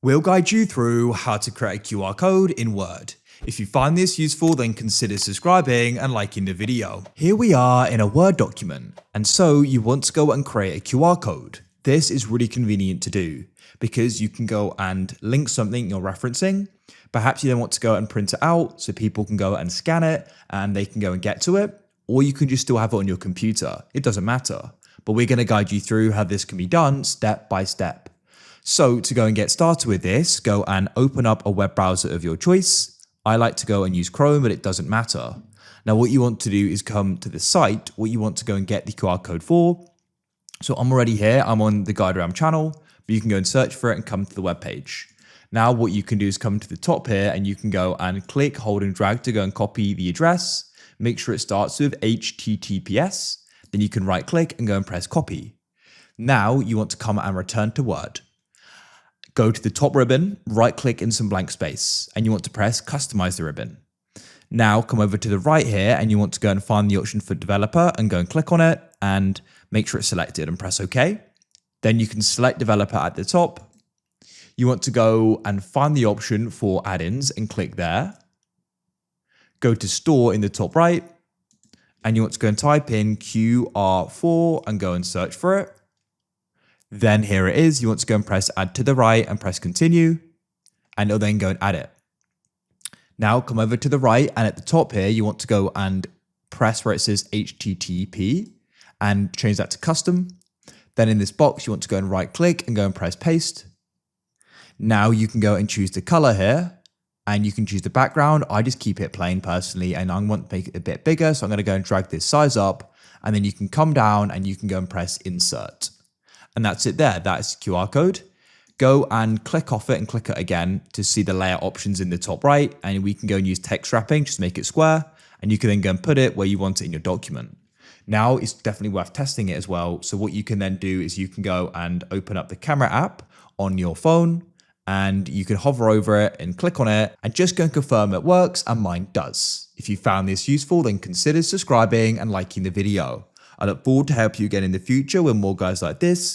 We'll guide you through how to create a QR code in Word. If you find this useful, then consider subscribing and liking the video. Here we are in a Word document, and so you want to go and create a QR code. This is really convenient to do because you can go and link something you're referencing. Perhaps you then want to go and print it out so people can go and scan it and they can go and get to it, or you can just still have it on your computer. It doesn't matter, but we're going to guide you through how this can be done step by step. So to go and get started with this, go and open up a web browser of your choice. I like to go and use Chrome, but it doesn't matter. Now what you want to do is come to the site, what you want to go and get the QR code for. So I'm already here, I'm on the GuideRealm channel, but you can go and search for it and come to the web page. Now what you can do is come to the top here and you can go and click, hold and drag to go and copy the address. Make sure it starts with HTTPS. Then you can right click and go and press copy. Now you want to come and return to Word. Go to the top ribbon, right click in some blank space, and you want to press customize the ribbon. Now come over to the right here and you want to go and find the option for developer and go and click on it and make sure it's selected and press OK. Then you can select developer at the top. You want to go and find the option for add-ins and click there. Go to store in the top right and you want to go and type in QR4 and go and search for it. Then here it is. You want to go and press add to the right and press continue, and it'll then go and add it. Now come over to the right and at the top here, you want to go and press where it says HTTP and change that to custom. Then in this box, you want to go and right click and go and press paste. Now you can go and choose the color here and you can choose the background. I just keep it plain personally and I want to make it a bit bigger. So I'm going to go and drag this size up and then you can come down and you can go and press insert. And that's it there. That's the QR code. Go and click off it and click it again to see the layout options in the top right. And we can go and use text wrapping, just make it square. And you can then go and put it where you want it in your document. Now it's definitely worth testing it as well. So what you can then do is you can go and open up the camera app on your phone and you can hover over it and click on it and just go and confirm it works, and mine does. If you found this useful, then consider subscribing and liking the video. I look forward to help you again in the future with more guides like this.